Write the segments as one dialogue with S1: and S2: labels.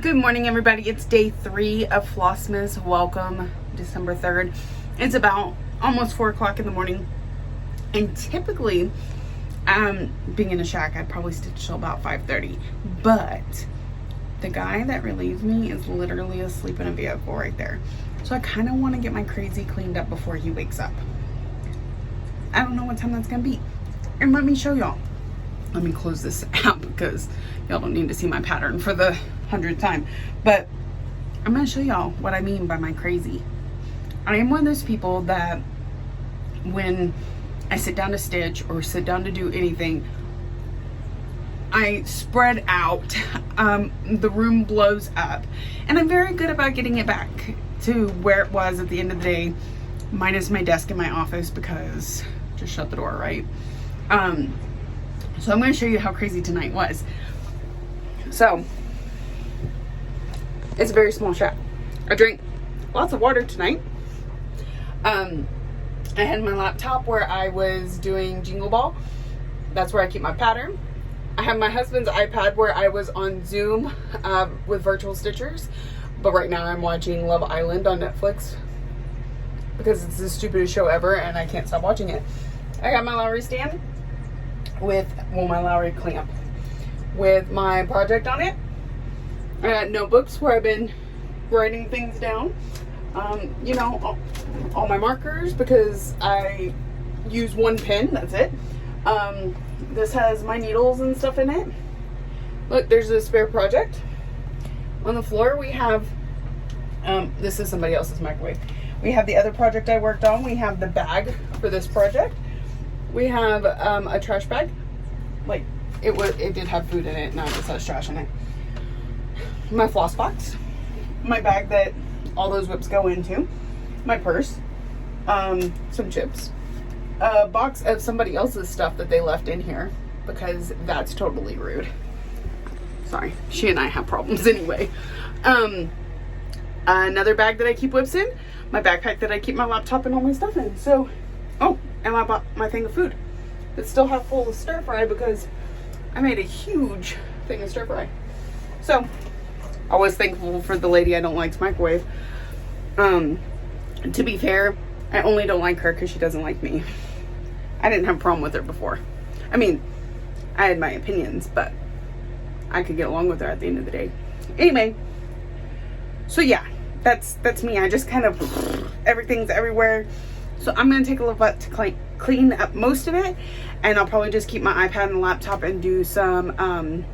S1: Good morning, everybody. It's day 3 of Flossmas. Welcome, December 3rd. It's about almost 4 o'clock in the morning. And typically, being in a shack, I'd probably stitch till about 5:30. But the guy that relieves me is literally asleep in a vehicle right there. So I kind of want to get my crazy cleaned up before he wakes up. I don't know what time that's going to be. And let me show y'all. Let me close this app because y'all don't need to see my pattern for the 100th time. But I'm going to show y'all what I mean by my crazy. I am one of those people that when I sit down to stitch or sit down to do anything, I spread out. The room blows up. And I'm very good about getting it back to where it was at the end of the day, minus my desk in my office because just shut the door, right? So I'm going to show you how crazy tonight was. So, it's a very small shack. I drank lots of water tonight. I had my laptop where I was doing Jingle Ball. That's where I keep my pattern. I have my husband's iPad where I was on Zoom with virtual stitchers. But right now I'm watching Love Island on Netflix because it's the stupidest show ever and I can't stop watching it. I got my Lowry stand with, well, my Lowry clamp with my project on it. I got notebooks where I've been writing things down. You know, all my markers because I use one pen, that's it. This has my needles and stuff in it. Look, there's a spare project. On the floor we have, this is somebody else's microwave. We have the other project I worked on. We have the bag for this project. We have a trash bag. Like, it did have food in it, now it just has trash in it. My floss box. My bag that all those whips go into. My purse. Some chips. A box of somebody else's stuff that they left in here because that's totally rude. Sorry, she and I have problems anyway. Another bag that I keep whips in. My backpack that I keep my laptop and all my stuff in. So, oh, and I bought my thing of food. It's still half full of stir fry because I made a huge thing of stir fry. So, I was thankful for the lady I don't like's microwave. To be fair, I only don't like her because she doesn't like me. I didn't have a problem with her before. I mean, I had my opinions, but I could get along with her at the end of the day. Anyway, so yeah, that's me. I just kind of, everything's everywhere. So I'm going to take a little bit to clean up most of it. And I'll probably just keep my iPad and laptop and do some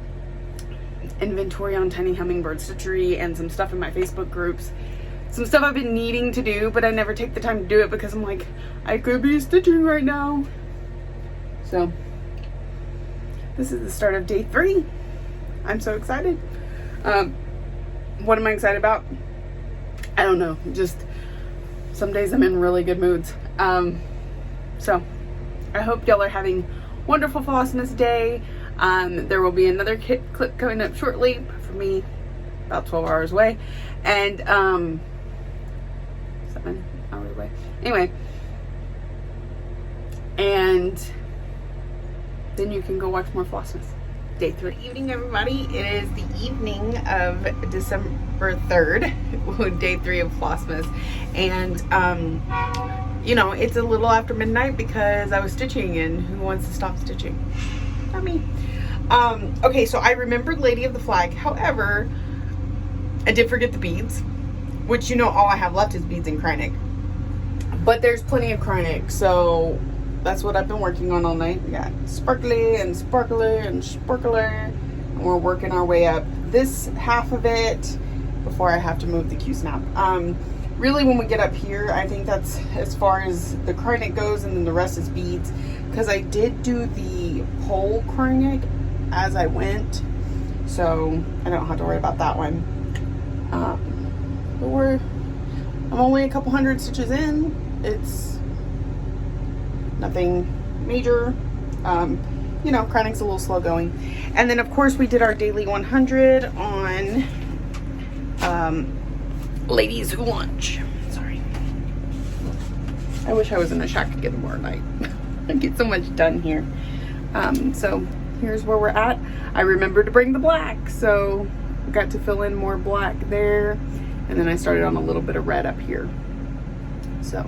S1: inventory on tiny hummingbird stitchery and some stuff in my Facebook groups. Some stuff I've been needing to do, but I never take the time to do it because I'm like, I could be stitching right now. So, this is the start of day 3. I'm so excited. What am I excited about? I don't know. Just some days I'm in really good moods. So I hope y'all are having wonderful Flossmas day. There will be another clip coming up shortly for me, about 12 hours away, and 7 hours away. Anyway, and then you can go watch more Flossmas. Day 3. Good evening, everybody. It is the evening of December 3rd, day 3 of Flossmas, and you know, it's a little after midnight because I was stitching, and who wants to stop stitching? Not me. Okay, so I remembered Lady of the Flag. However, I did forget the beads, which, you know, all I have left is beads and Krynic. But there's plenty of Krynic, so that's what I've been working on all night. We got sparkly and sparkler and sparkler, and we're working our way up this half of it before I have to move the Q-snap. Really, when we get up here, I think that's as far as the Krynic goes, and then the rest is beads, because I did do the pole Krynic as I went, so I don't have to worry about that one. But I'm only a couple hundred stitches in. It's nothing major. You know, Krynic's a little slow going. And then, of course, we did our daily 100 on Ladies Who Lunch. Sorry. I wish I was in a shack again more night. I get so much done here. So here's where we're at. I remembered to bring the black, so got to fill in more black there, and then I started on a little bit of red up here. So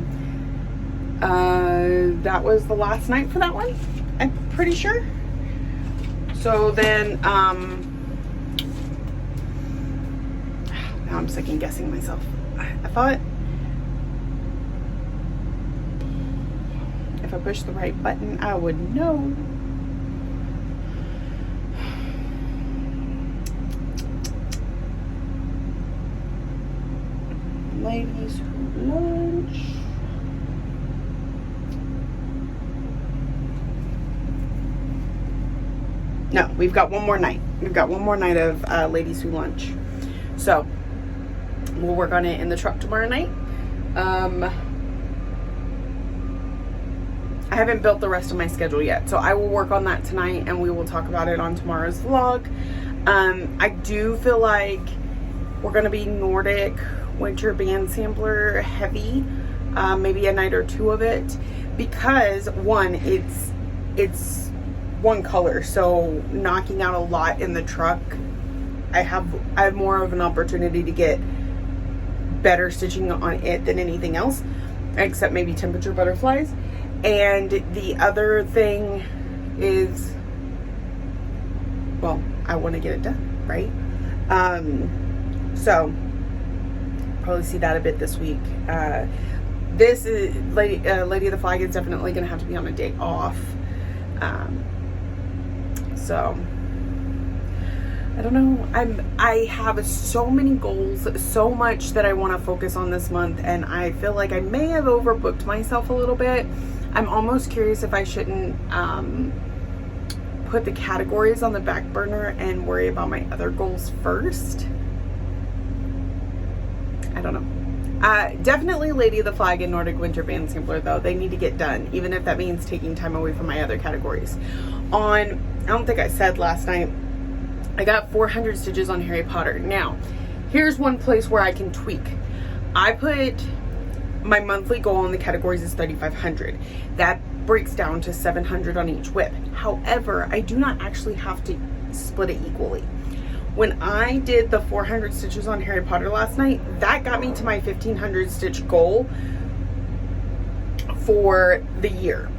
S1: that was the last night for that one, I'm pretty sure. So then now I'm second guessing myself. I thought if I pushed the right button I would know. Ladies who lunch. No, we've got one more night. We've got one more night of Ladies Who Lunch. So we'll work on it in the truck tomorrow night. I haven't built the rest of my schedule yet, so I will work on that tonight and we will talk about it on tomorrow's vlog. I do feel like we're gonna be Nordic Winter Band Sampler heavy, maybe a night or two of it, because one, it's one color, so knocking out a lot in the truck, I have more of an opportunity to get better stitching on it than anything else, except maybe temperature butterflies. And the other thing is, well, I want to get it done, right? So probably see that a bit this week. This is Lady of the Flag is definitely gonna have to be on a day off. So I don't know. I have so many goals, so much that I want to focus on this month, and I feel like I may have overbooked myself a little bit. I'm almost curious if I shouldn't put the categories on the back burner and worry about my other goals first. I don't know. Definitely Lady of the Flag and Nordic Winter Band Sampler, though. They need to get done, even if that means taking time away from my other categories. I don't think I said last night, I got 400 stitches on Harry Potter. Now, here's one place where I can tweak. I put my monthly goal in the categories is 3,500. That breaks down to 700 on each whip. However, I do not actually have to split it equally. When I did the 400 stitches on Harry Potter last night, that got me to my 1,500 stitch goal for the year.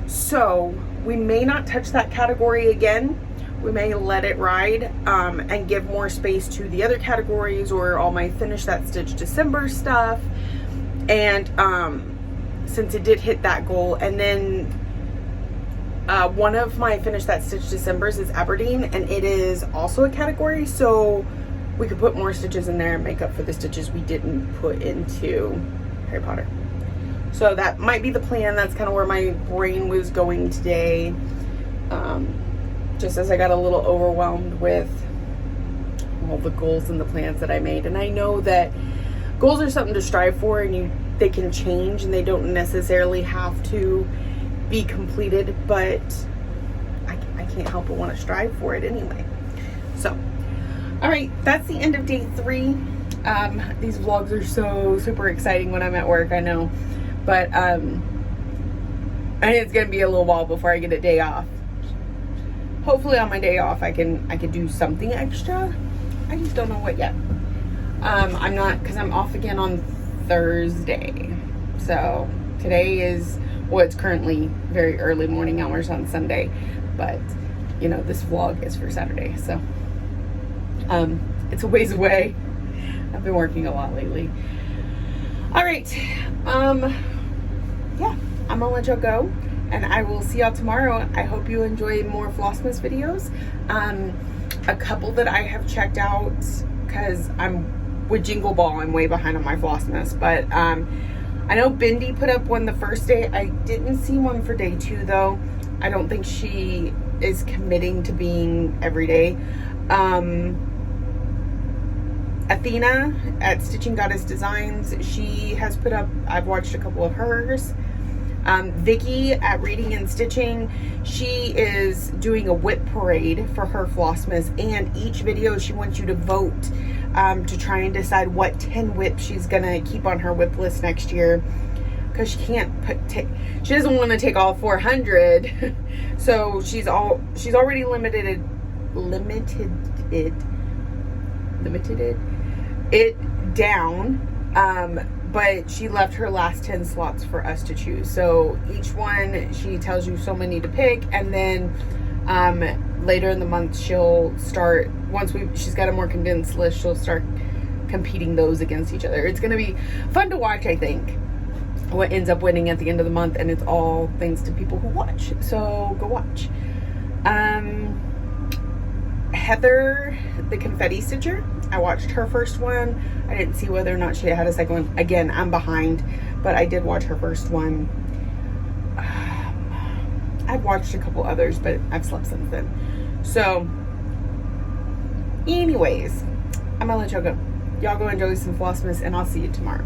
S1: So we may not touch that category again. We may let it ride and give more space to the other categories, or all my Finish That Stitch December stuff. And since it did hit that goal, and then one of my Finish That Stitch Decembers is Aberdeen, and it is also a category, so we could put more stitches in there and make up for the stitches we didn't put into Harry Potter. So that might be the plan. That's kind of where my brain was going today. Just as I got a little overwhelmed with all the goals and the plans that I made. And I know that goals are something to strive for, and they can change, and they don't necessarily have to be completed, but I can't help but want to strive for it anyway. So, all right, that's the end of day 3. These vlogs are so super exciting when I'm at work, I know, but I think it's gonna be a little while before I get a day off. Hopefully on my day off I can do something extra. I just don't know what yet. I'm not, because I'm off again on Thursday. So today is, well, it's currently very early morning hours on Sunday, but you know, this vlog is for Saturday, so it's a ways away. I've been working a lot lately. All right, yeah, I'm gonna let y'all go, and I will see y'all tomorrow. I hope you enjoy more Flossmas videos. A couple that I have checked out, because I'm with Jingle Ball, I'm way behind on my Flossmas, but I know Bindi put up one the first day. I didn't see one for day 2 though. I don't think she is committing to being every day. Athena at Stitching Goddess Designs, she has put up, I've watched a couple of hers. Vicky at Reading and Stitching, she is doing a whip parade for her Flossmas, and each video she wants you to vote to try and decide what 10 whips she's gonna keep on her whip list next year, because she can't she doesn't want to take all 400. So she's already limited it limited it down, but she left her last 10 slots for us to choose. So each one, she tells you so many to pick, and then later in the month she'll start, she's got a more condensed list, she'll start competing those against each other. It's going to be fun to watch, I think, what ends up winning at the end of the month, and it's all thanks to people who watch. So go watch. Heather, the confetti stitcher, I watched her first one. I didn't see whether or not she had a second one. Again, I'm behind, but I did watch her first one. I've watched a couple others, but I've slept since then. So anyways, I'm gonna let y'all go. Y'all go enjoy some Flossmas, and I'll see you tomorrow.